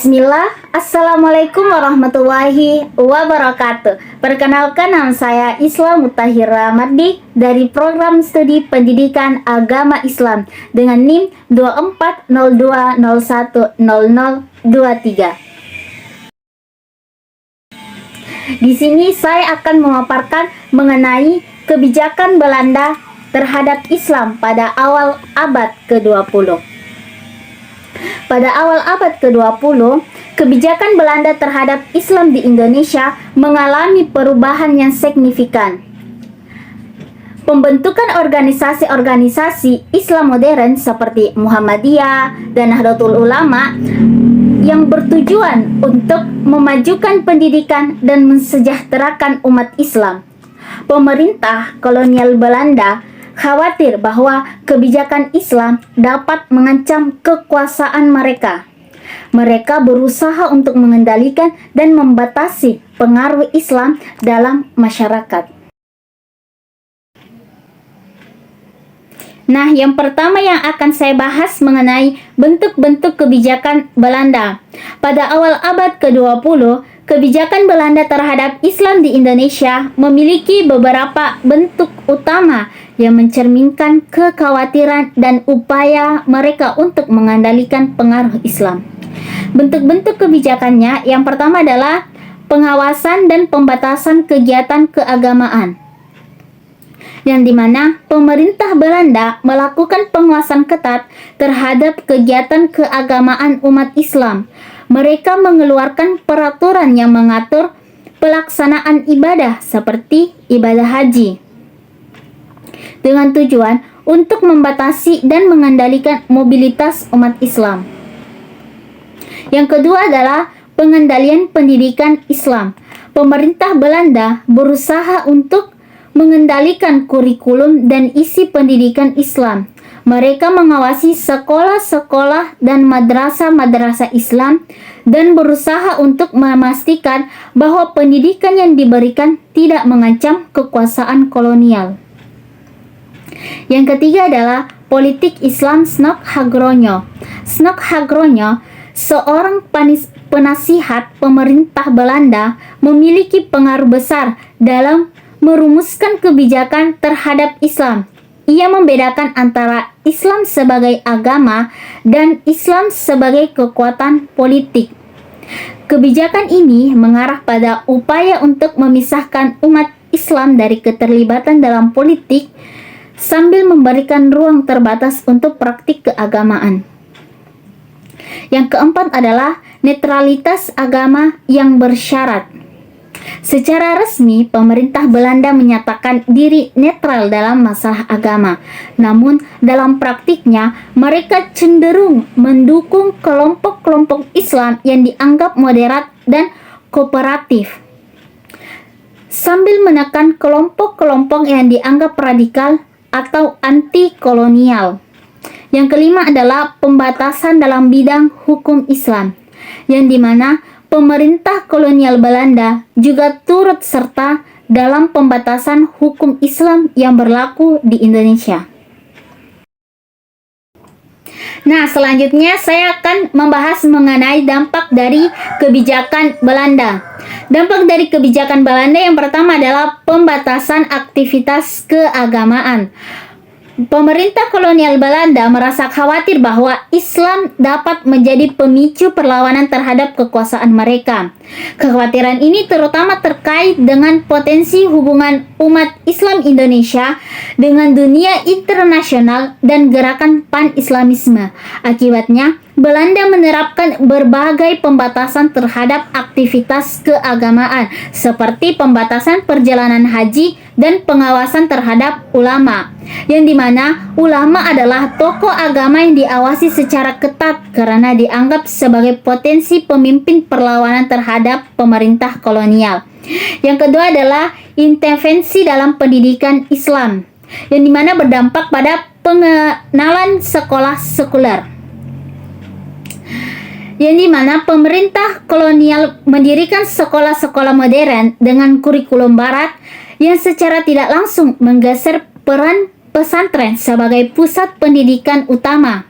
Bismillah, Assalamualaikum warahmatullahi wabarakatuh. Perkenalkan, nama saya Isla Mutahira Mardi dari Program Studi Pendidikan Agama Islam dengan NIM 2402010023. Di sini saya akan memaparkan mengenai kebijakan Belanda terhadap Islam pada awal abad ke-20. Pada awal abad ke-20, kebijakan Belanda terhadap Islam di Indonesia mengalami perubahan yang signifikan. Pembentukan organisasi-organisasi Islam modern seperti Muhammadiyah dan Nahdlatul Ulama yang bertujuan untuk memajukan pendidikan dan mensejahterakan umat Islam. Pemerintah kolonial Belanda khawatir bahwa kebijakan Islam dapat mengancam kekuasaan mereka. Mereka berusaha untuk mengendalikan dan membatasi pengaruh Islam dalam masyarakat. Nah, yang pertama yang akan saya bahas mengenai bentuk-bentuk kebijakan Belanda. Pada awal abad ke-20, kebijakan Belanda terhadap Islam di Indonesia memiliki beberapa bentuk utama yang mencerminkan kekhawatiran dan upaya mereka untuk mengendalikan pengaruh Islam. Bentuk-bentuk kebijakannya yang pertama adalah pengawasan dan pembatasan kegiatan keagamaan, yang dimana pemerintah Belanda melakukan pengawasan ketat terhadap kegiatan keagamaan umat Islam. Mereka mengeluarkan peraturan yang mengatur pelaksanaan ibadah seperti ibadah haji, dengan tujuan untuk membatasi dan mengendalikan mobilitas umat Islam. Yang kedua adalah pengendalian pendidikan Islam. Pemerintah Belanda berusaha untuk mengendalikan kurikulum dan isi pendidikan Islam. Mereka mengawasi sekolah-sekolah dan madrasah-madrasah Islam dan berusaha untuk memastikan bahwa pendidikan yang diberikan tidak mengancam kekuasaan kolonial. Yang ketiga adalah politik Islam Snok Hagronyo. Snok Hagronyo, seorang penasihat pemerintah Belanda, memiliki pengaruh besar dalam merumuskan kebijakan terhadap Islam. Ia membedakan antara Islam sebagai agama dan Islam sebagai kekuatan politik. Kebijakan ini mengarah pada upaya untuk memisahkan umat Islam dari keterlibatan dalam politik sambil memberikan ruang terbatas untuk praktik keagamaan. Yang keempat adalah netralitas agama yang bersyarat. Secara resmi, pemerintah Belanda menyatakan diri netral dalam masalah agama. Namun, dalam praktiknya, mereka cenderung mendukung kelompok-kelompok Islam yang dianggap moderat dan kooperatif, sambil menekan kelompok-kelompok yang dianggap radikal atau anti-kolonial. Yang kelima adalah pembatasan dalam bidang hukum Islam, yang dimana pemerintah kolonial Belanda juga turut serta dalam pembatasan hukum Islam yang berlaku di Indonesia. Nah, selanjutnya saya akan membahas mengenai dampak dari kebijakan Belanda. Dampak dari kebijakan Belanda yang pertama adalah pembatasan aktivitas keagamaan. Pemerintah kolonial Belanda merasa khawatir bahwa Islam dapat menjadi pemicu perlawanan terhadap kekuasaan mereka. Kekhawatiran ini terutama terkait dengan potensi hubungan umat Islam Indonesia dengan dunia internasional dan gerakan pan-Islamisme. Akibatnya, Belanda menerapkan berbagai pembatasan terhadap aktivitas keagamaan seperti pembatasan perjalanan haji dan pengawasan terhadap ulama, yang dimana ulama adalah tokoh agama yang diawasi secara ketat karena dianggap sebagai potensi pemimpin perlawanan terhadap pemerintah kolonial. Yang kedua adalah intervensi dalam pendidikan Islam, yang dimana berdampak pada pengenalan sekolah sekuler, yang dimana pemerintah kolonial mendirikan sekolah-sekolah modern dengan kurikulum barat yang secara tidak langsung menggeser peran pesantren sebagai pusat pendidikan utama.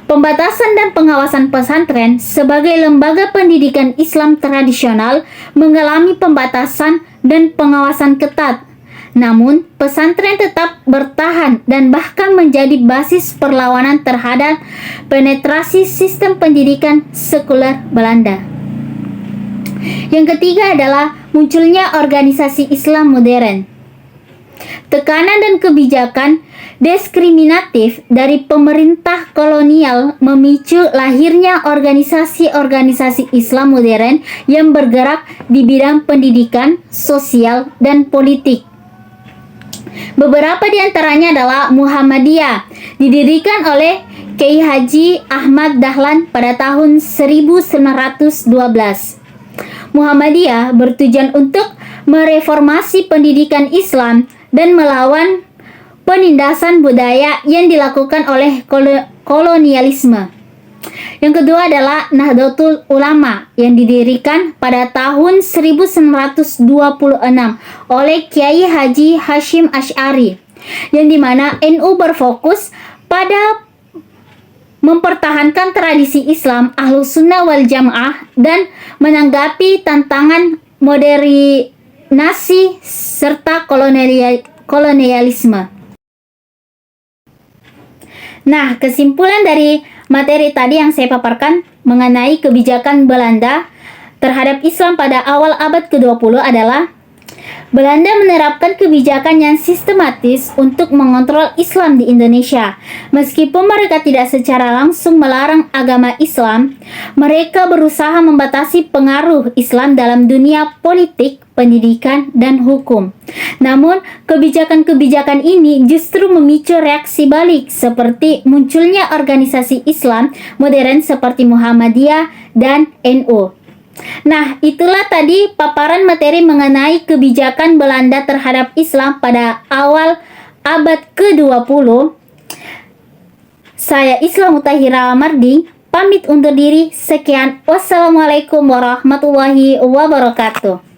Pembatasan dan pengawasan pesantren sebagai lembaga pendidikan Islam tradisional mengalami pembatasan dan pengawasan ketat. Namun, pesantren tetap bertahan dan bahkan menjadi basis perlawanan terhadap penetrasi sistem pendidikan sekuler Belanda. Yang ketiga adalah munculnya organisasi Islam modern. Tekanan dan kebijakan diskriminatif dari pemerintah kolonial memicu lahirnya organisasi-organisasi Islam modern yang bergerak di bidang pendidikan, sosial, dan politik. Beberapa di antaranya adalah Muhammadiyah, didirikan oleh Kiai Haji Ahmad Dahlan pada tahun 1912. Muhammadiyah bertujuan untuk mereformasi pendidikan Islam dan melawan penindasan budaya yang dilakukan oleh kolonialisme. Yang kedua adalah Nahdlatul Ulama yang didirikan pada tahun 1926 oleh Kiai Haji Hashim Asy'ari, yang dimana NU berfokus pada mempertahankan tradisi Islam Ahlus Sunnah wal Jamaah dan menanggapi tantangan modernisasi serta kolonialisme. Nah, kesimpulan dari materi tadi yang saya paparkan mengenai kebijakan Belanda terhadap Islam pada awal abad ke-20 adalah Belanda menerapkan kebijakan yang sistematis untuk mengontrol Islam di Indonesia. Meskipun mereka tidak secara langsung melarang agama Islam, mereka berusaha membatasi pengaruh Islam dalam dunia politik, pendidikan, dan hukum. Namun, kebijakan-kebijakan ini justru memicu reaksi balik seperti munculnya organisasi Islam modern seperti Muhammadiyah dan NU. Nah, itulah tadi paparan materi mengenai kebijakan Belanda terhadap Islam pada awal abad ke-20. Saya Islam Mutahira Mardi, pamit undur diri. Sekian. Wassalamualaikum warahmatullahi wabarakatuh.